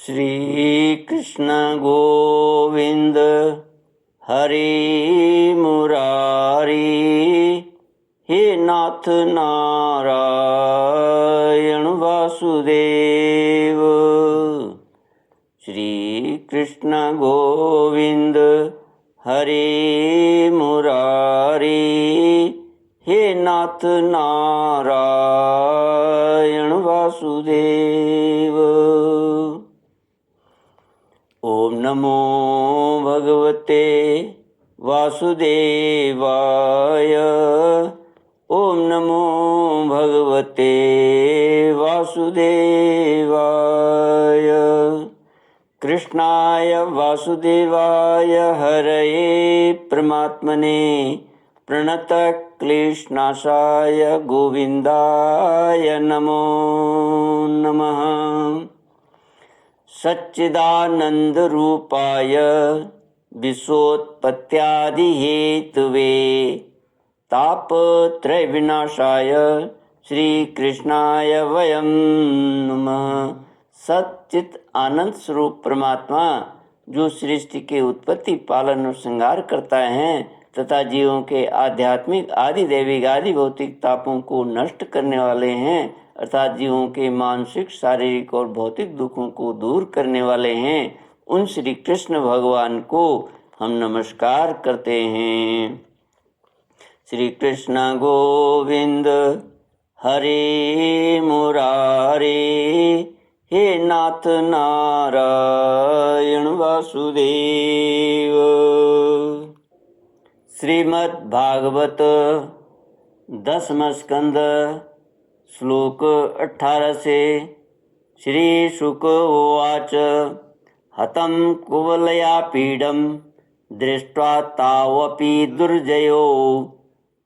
श्री कृष्ण गोविंद हरि मुरारी, हे नाथ नारायण वासुदेव। श्री कृष्ण गोविंद हरि मुरारी, हे नाथ नारायण वासुदेव। ओम नमो भगवते वासुदेवाय। ओम नमो भगवते वासुदेवाय। कृष्णाय वासुदेवाय हरये परमात्मने प्रणतक्लेशनाशाय गोविन्दाय नमो नमः। सच्चिदानन्दरूपाय विश्वोत्पत्त्यादिहेतवे तापत्रयविनाशाय श्रीकृष्णाय वयं नमः। सच्चित आनंद स्वरूप परमात्मा जो सृष्टि के उत्पत्ति पालन और श्रृंगार करता है तथा जीवों के आध्यात्मिक आदि दैविक आदि भौतिक तापों को नष्ट करने वाले हैं, अर्थात जीवों के मानसिक शारीरिक और भौतिक दुखों को दूर करने वाले हैं, उन श्री कृष्ण भगवान को हम नमस्कार करते हैं। श्री कृष्ण गोविंद हरे मुरारे, हे नाथ नारायण वासुदेव। श्रीमद् भागवत 10वां स्कंद श्लोक 18 से। श्री शुक उवाच हतं कुवलया पीडं दृष्ट्वा तावपि दुर्जयो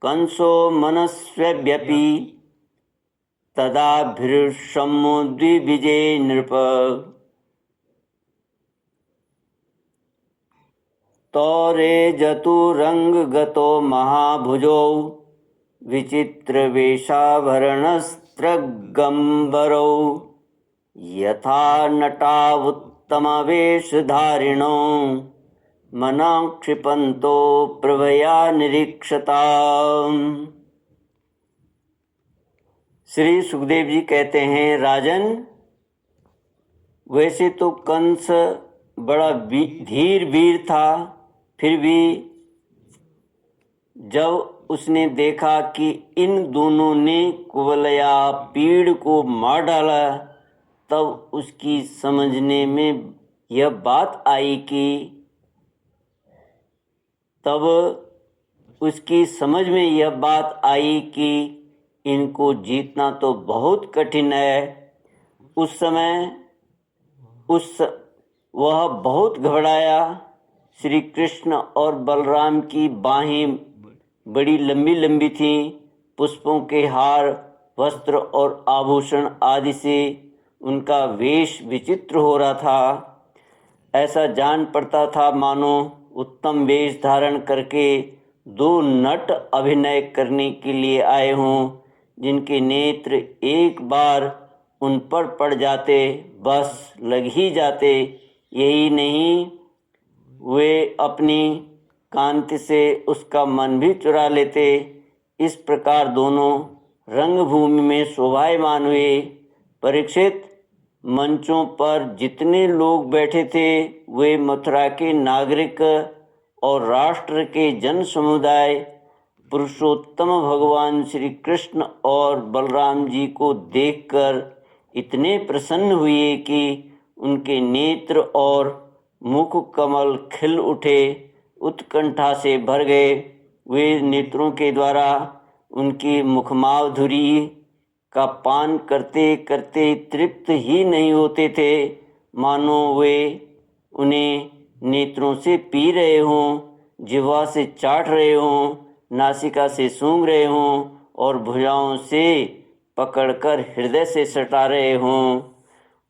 कंसो मनस्व्यपि तदा भीष्मोद्विविजे नृप। तौरे जतुरंगगतो महाभुजो विचित्रवेषाभरणस्त्रगम्बरौ यथा नटावुत्तमवेशधारिणो मनं क्षिपन्तो प्रभया निरीक्षताम्। श्री सुखदेव जी कहते हैं, राजन, वैसे तो कंस बड़ा धीर वीर था, फिर भी जब उसने देखा कि इन दोनों ने कुवलया पीड़ को मार डाला, तब उसकी समझने में यह बात आई कि इनको जीतना तो बहुत कठिन है। उस समय वह बहुत घबराया। श्री कृष्ण और बलराम की बाहें बड़ी लंबी लंबी थीं। पुष्पों के हार, वस्त्र और आभूषण आदि से उनका वेश विचित्र हो रहा था। ऐसा जान पड़ता था मानो उत्तम वेश धारण करके दो नट अभिनय करने के लिए आए हों, जिनके नेत्र एक बार उन पर पड़ जाते बस लग ही जाते। यही नहीं, वे अपनी कांति से उसका मन भी चुरा लेते। इस प्रकार दोनों रंगभूमि में शोभायमान हुए। परीक्षित, मंचों पर जितने लोग बैठे थे वे मथुरा के नागरिक और राष्ट्र के जन समुदाय पुरुषोत्तम भगवान श्री कृष्ण और बलराम जी को देखकर इतने प्रसन्न हुए कि उनके नेत्र और मुख कमल खिल उठे, उत्कंठा से भर गए। वे नेत्रों के द्वारा उनकी मुखमाधुरी का पान करते करते तृप्त ही नहीं होते थे, मानो वे उन्हें नेत्रों से पी रहे हों, जिह्वा से चाट रहे हों, नासिका से सूंघ रहे हों और भुजाओं से पकड़कर हृदय से सटा रहे हों।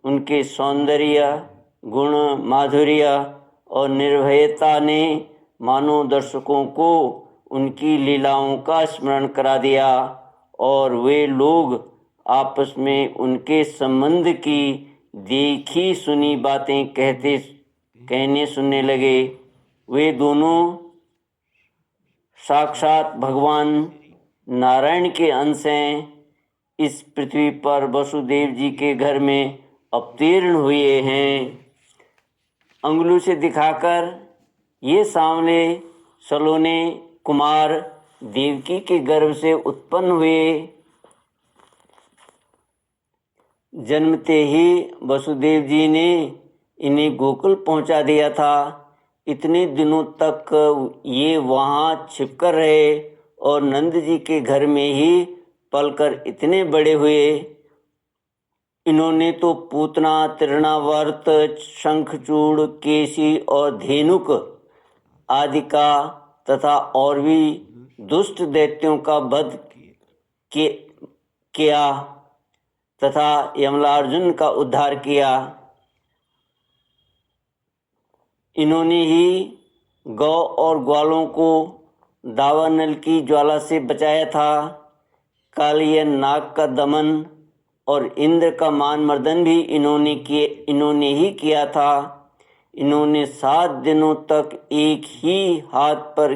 उनके सौंदर्य, गुण, माधुर्य और निर्भयता ने मानो दर्शकों को उनकी लीलाओं का स्मरण करा दिया और वे लोग आपस में उनके संबंध की देखी सुनी बातें कहने सुनने लगे। वे दोनों साक्षात भगवान नारायण के अंश हैं। इस पृथ्वी पर वसुदेव जी के घर में अवतीर्ण हुए हैं। अंगुली से दिखाकर ये सांवले सलोने कुमार देवकी के गर्भ से उत्पन्न हुए। जन्मते ही वसुदेव जी ने इन्हें गोकुल पहुंचा दिया था। इतने दिनों तक ये वहाँ छिपकर रहे और नंद जी के घर में ही पलकर इतने बड़े हुए। इन्होंने तो पूतना, तृणावर्त, शंखचूड़, केसी और धेनुक आदि का तथा और भी दुष्ट दैत्यों का वध किया तथा यमलार्जुन का उद्धार किया। इन्होंने ही गौ और ग्वालों को दावानल की ज्वाला से बचाया था। कालिय नाग का दमन और इंद्र का मान मर्दन भी इन्होंने ही किया था। इन्होंने 7 दिनों तक एक ही हाथ पर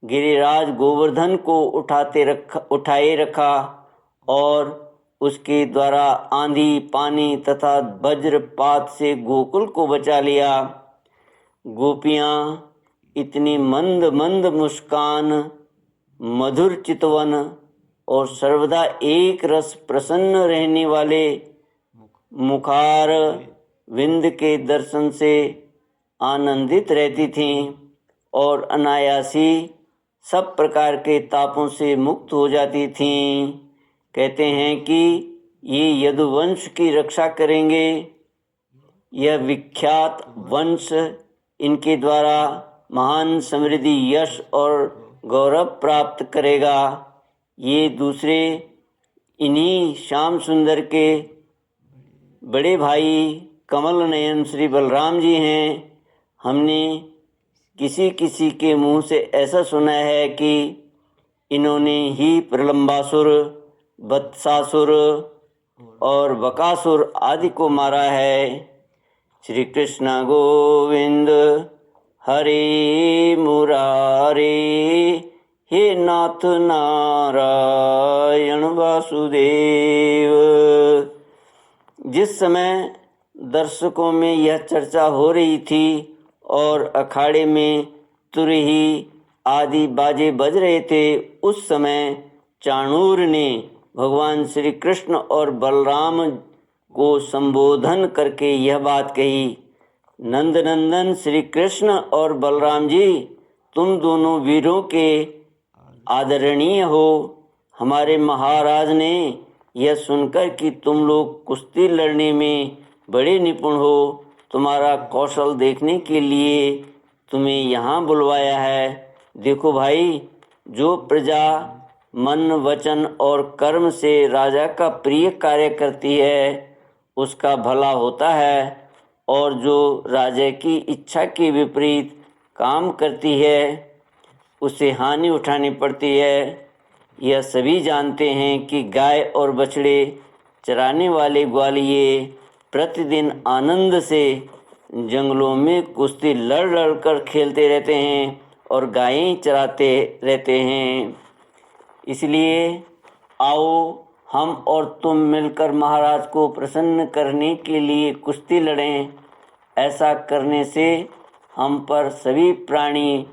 गिरिराज गोवर्धन को उठाए रखा और उसके द्वारा आंधी, पानी तथा वज्रपात से गोकुल को बचा लिया। गोपियाँ इतनी मंद मंद मुस्कान, मधुर चितवन और सर्वदा एक रस प्रसन्न रहने वाले मुखार विंद के दर्शन से आनंदित रहती थीं और अनायासी सब प्रकार के तापों से मुक्त हो जाती थीं। कहते हैं कि ये यदुवंश की रक्षा करेंगे। यह विख्यात वंश इनके द्वारा महान समृद्धि, यश और गौरव प्राप्त करेगा। ये दूसरे इन्हीं श्याम सुंदर के बड़े भाई कमल नयन श्री बलराम जी हैं। हमने किसी के मुंह से ऐसा सुना है कि इन्होंने ही प्रलंबासुर, वत्सासुर और बकासुर आदि को मारा है। श्री कृष्ण गोविंद हरे मुरारे, हे नाथ नारायण वासुदेव। जिस समय दर्शकों में यह चर्चा हो रही थी और अखाड़े में तुरही आदि बाजे बज रहे थे, उस समय चाणूर ने भगवान श्री कृष्ण और बलराम को संबोधन करके यह बात कही। नंदनंदन श्री कृष्ण और बलराम जी, तुम दोनों वीरों के आदरणीय हो। हमारे महाराज ने यह सुनकर कि तुम लोग कुश्ती लड़ने में बड़े निपुण हो, तुम्हारा कौशल देखने के लिए तुम्हें यहाँ बुलवाया है। देखो भाई, जो प्रजा मन, वचन और कर्म से राजा का प्रिय कार्य करती है उसका भला होता है, और जो राजा की इच्छा के विपरीत काम करती है उसे हानि उठानी पड़ती है। यह सभी जानते हैं कि गाय और बछड़े चराने वाले ग्वालिये प्रतिदिन आनंद से जंगलों में कुश्ती लड़ कर खेलते रहते हैं और गायें चराते रहते हैं। इसलिए आओ हम और तुम मिलकर महाराज को प्रसन्न करने के लिए कुश्ती लड़ें। ऐसा करने से हम पर सभी प्राणी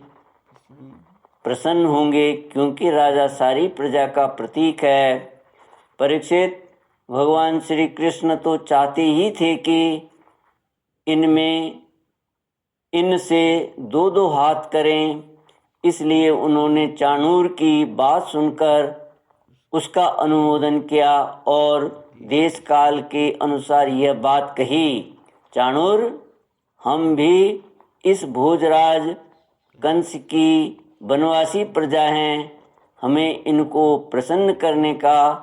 प्रसन्न होंगे, क्योंकि राजा सारी प्रजा का प्रतीक है। परीक्षित, भगवान श्री कृष्ण तो चाहते ही थे कि इनसे 2-2 हाथ करें। इसलिए उन्होंने चाणूर की बात सुनकर उसका अनुमोदन किया और देश काल के अनुसार यह बात कही। चाणूर, हम भी इस भोजराज कंस की वनवासी प्रजा हैं। हमें इनको प्रसन्न करने का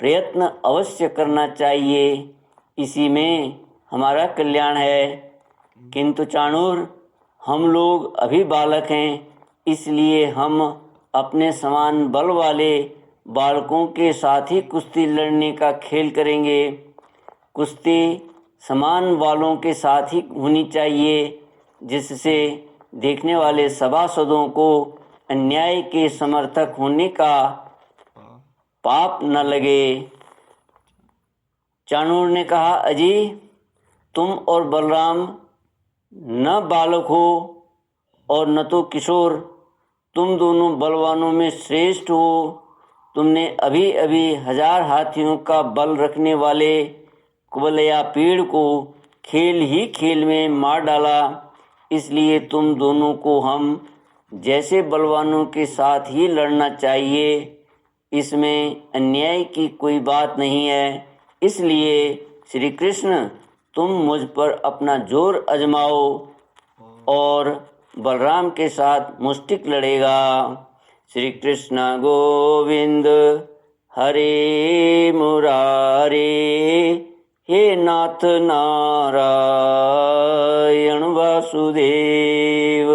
प्रयत्न अवश्य करना चाहिए, इसी में हमारा कल्याण है। किंतु चाणूर, हम लोग अभी बालक हैं, इसलिए हम अपने समान बल वाले बालकों के साथ ही कुश्ती लड़ने का खेल करेंगे। कुश्ती समान वालों के साथ ही होनी चाहिए, जिससे देखने वाले सभासदों को अन्याय के समर्थक होने का पाप न लगे। चाणूर ने कहा, अजी, तुम और बलराम न बालक हो और न तो किशोर, तुम दोनों बलवानों में श्रेष्ठ हो। तुमने अभी अभी 1000 हाथियों का बल रखने वाले कुवलयापीड़ को खेल ही खेल में मार डाला। इसलिए तुम दोनों को हम जैसे बलवानों के साथ ही लड़ना चाहिए। इसमें अन्याय की कोई बात नहीं है। इसलिए श्री कृष्ण, तुम मुझ पर अपना जोर आजमाओ और बलराम के साथ मुष्टिक लड़ेगा। श्री कृष्ण गोविंद हरे मुरारे, हे नाथ नारायण वासुदेव।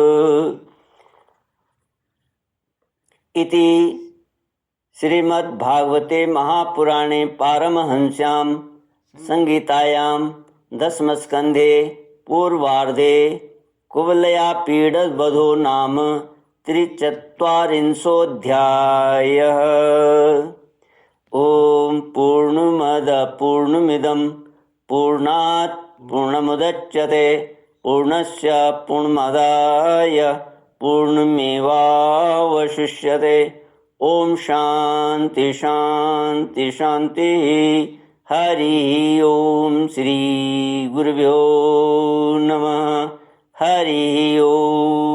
इति श्रीमद्भागवते महापुराणे पारमहंस्यां संहितायां दशमस्कन्धे पूर्वार्धे कुवलयापीडवधो नाम 43 ओम पूर्णमद पूर्णमिदं पूर्णात् पूर्णमुदच्यते पूर्णस्य पूर्णमादाय पूर्णमेवावशिष्यते। ओम शांति शांति शांति। हरि ओम श्री गुरुभ्यो नमः। हरि ओम।